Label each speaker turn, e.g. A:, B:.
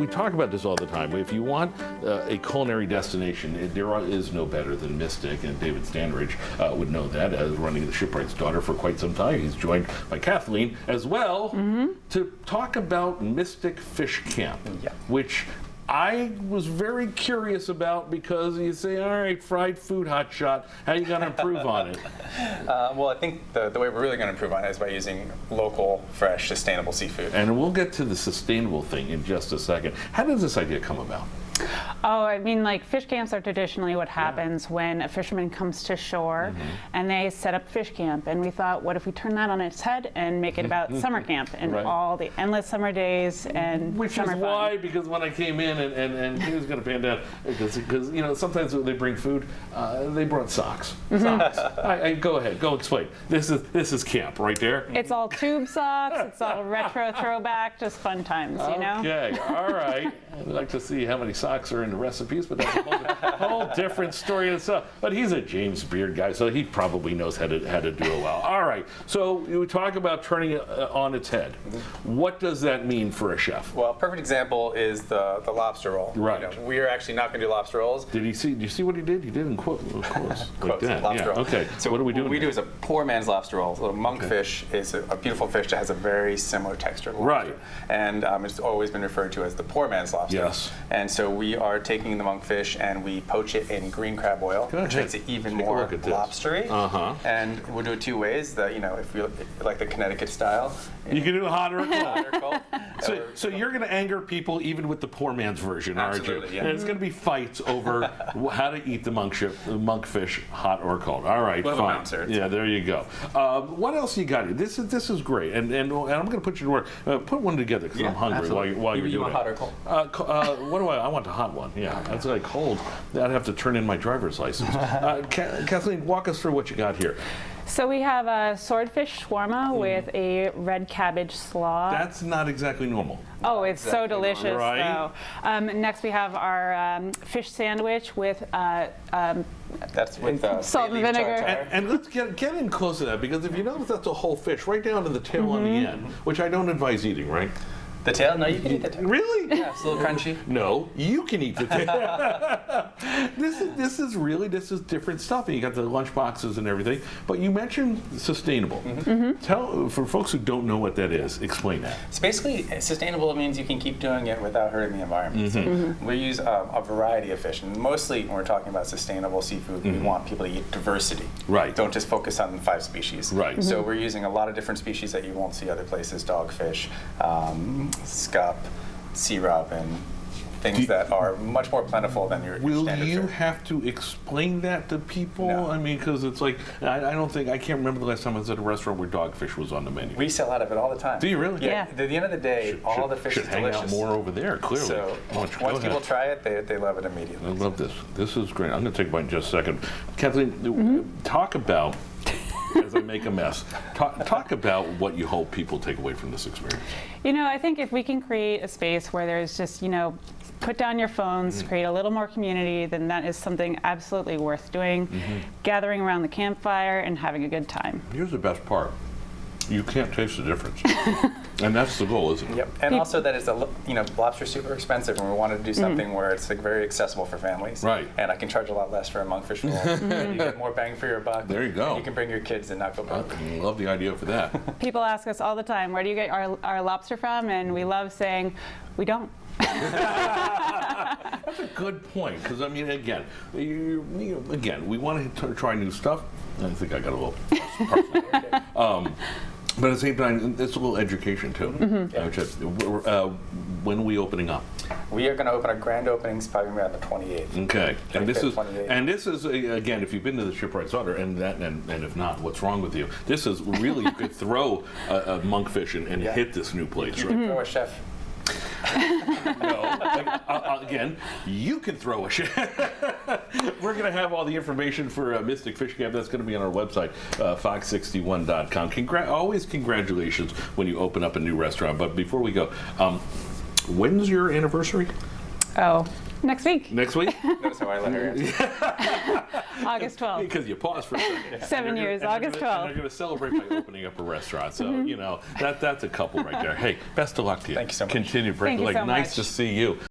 A: we talk about this all the time. If you want a culinary destination, there is no better than Mystic, and David Standridge would know that, as running the Shipwright's Daughter for quite some time. He's joined by Kathleen as well to talk about Mystic Fish Camp, which I was very curious about, because you say, all right, fried food hotshot, how are you going to improve on it?
B: Well, I think the way we're really going to improve on it is by using local, fresh, sustainable seafood.
A: And we'll get to the sustainable thing in just a second. How does this idea come about?
C: Oh, I mean, like, fish camps are traditionally what happens when a fisherman comes to shore and they set up fish camp. And we thought, what if we turn that on its head and make it about summer camp and all the endless summer days and
A: Which
C: summer
A: is
C: fun.
A: why, because when I came in and he was going to pan down, because you know, sometimes when they bring food, they brought socks. Socks. Go ahead, go explain. This is camp right there.
C: It's all tube socks. It's all retro throwback, just fun times, you know?
A: Okay, all right. I'd like to see how many socks are in the recipes, but that's a whole different story in itself. But he's a James Beard guy, so he probably knows how to do it well. All right, so you talk about turning it on its head. What does that mean for a chef?
B: Well, a perfect example is the lobster roll.
A: Right.
B: You know, we are actually not going to do lobster rolls.
A: Did you see what he did? He did in quotes. Like that.
B: Lobster roll.
A: Okay, so what do we do?
B: What we do is a poor man's lobster roll. So monkfish is a beautiful fish that has a very similar texture.
A: Right.
B: And it's always been referred to as the poor man's lobster.
A: Yes.
B: And so we are taking the monkfish and we poach it in green crab oil, which makes it even more lobstery. And we'll do it two ways. You know, if you like the Connecticut style,
A: you can do it hot or cold.
B: hot or cold.
A: So you're going to anger people even with the poor man's version, aren't you?
B: Absolutely, yeah.
A: And it's going to be fights over how to eat the monkfish, hot or cold. All right, fine. Yeah, there you go. What else you got here? This is great, and I'm going to put you to work. Put one together because I'm hungry while you're doing it.
B: You want hot or cold?
A: What do I want the hot one. Yeah, that's like cold. I'd have to turn in my driver's license. Kathleen, walk us through what you got here.
C: So we have a swordfish shawarma with a red cabbage slaw.
A: That's not exactly normal.
C: Oh, it's so delicious,
A: right?
C: though. Next, we have our fish sandwich with
B: that's with
C: salt and vinegar.
A: And let's get in close to that, because if you notice, that's a whole fish right down to the tail on the end, which I don't advise eating, right?
B: The tail? No, you can eat the tail.
A: Really?
B: Yeah, it's a little crunchy.
A: No, you can eat the tail. This is different stuff. And you got the lunch boxes and everything. But you mentioned sustainable. Tell, for folks who don't know what that is, explain that.
B: So basically, sustainable means you can keep doing it without hurting the environment. So we use a variety of fish, and mostly when we're talking about sustainable seafood, we want people to eat diversity.
A: Right.
B: Don't just focus on 5 species.
A: Right.
B: So we're using a lot of different species that you won't see other places: dogfish, scup, sea robin, things that are much more plentiful than your
A: Will
B: standard
A: you
B: fish.
A: have to explain that to people?
B: No.
A: I mean, because it's like, I can't remember the last time I was at a restaurant where dogfish was on the menu.
B: We sell out of it all the time.
A: Do you really?
C: Yeah.
B: At the end of the day, all the fish
A: should
B: is
A: hang
B: delicious.
A: out more over there, clearly.
B: So once people try it, they love it immediately.
A: I love this. This is great. I'm going to take a bite in just a second. Kathleen, talk about, as I make a mess, talk about what you hope people take away from this experience.
C: You know, I think if we can create a space where there's just, you know, put down your phones, create a little more community, then that is something absolutely worth doing. Gathering around the campfire and having a good time.
A: Here's the best part. You can't taste the difference. And that's the goal, isn't it?
B: Yep. And also that is, lobster's super expensive, and we wanted to do something where it's like very accessible for families.
A: Right.
B: And I can charge a lot less for a monkfish roll. And you get more bang for your buck.
A: There you go.
B: And you can bring your kids and not go broke.
A: I love the idea for that.
C: People ask us all the time, where do you get our lobster from? And we love saying, we don't.
A: That's a good point, because I mean, again, we want to try new stuff. I think I got a little personal. But at the same time, it's a little education too. When are we opening up?
B: We are going to open our grand openings probably around the 28th.
A: Okay, and this is
B: 28th.
A: Again, if you've been to the Shipwright's Daughter, and if not, what's wrong with you? This is really, you could throw a monkfish and hit this new place, right?
B: Throw a chef.
A: No, again, you can throw a shit. We're going to have all the information for Mystic Fish Camp. That's going to be on our website, fox61.com. Always congratulations when you open up a new restaurant. But before we go, when's your anniversary?
C: Oh, Next week,
A: Next week?
B: Notice how I let her answer.
C: August 12th.
A: Because you paused for a second.
C: 7 years, August 12th.
A: And they're going to celebrate by opening up a restaurant. So, you know, that's a couple right there. Hey, best of luck to you.
B: Thank you so much.
A: Continue.
C: Thank you so
A: Nice
C: much.
A: to see you.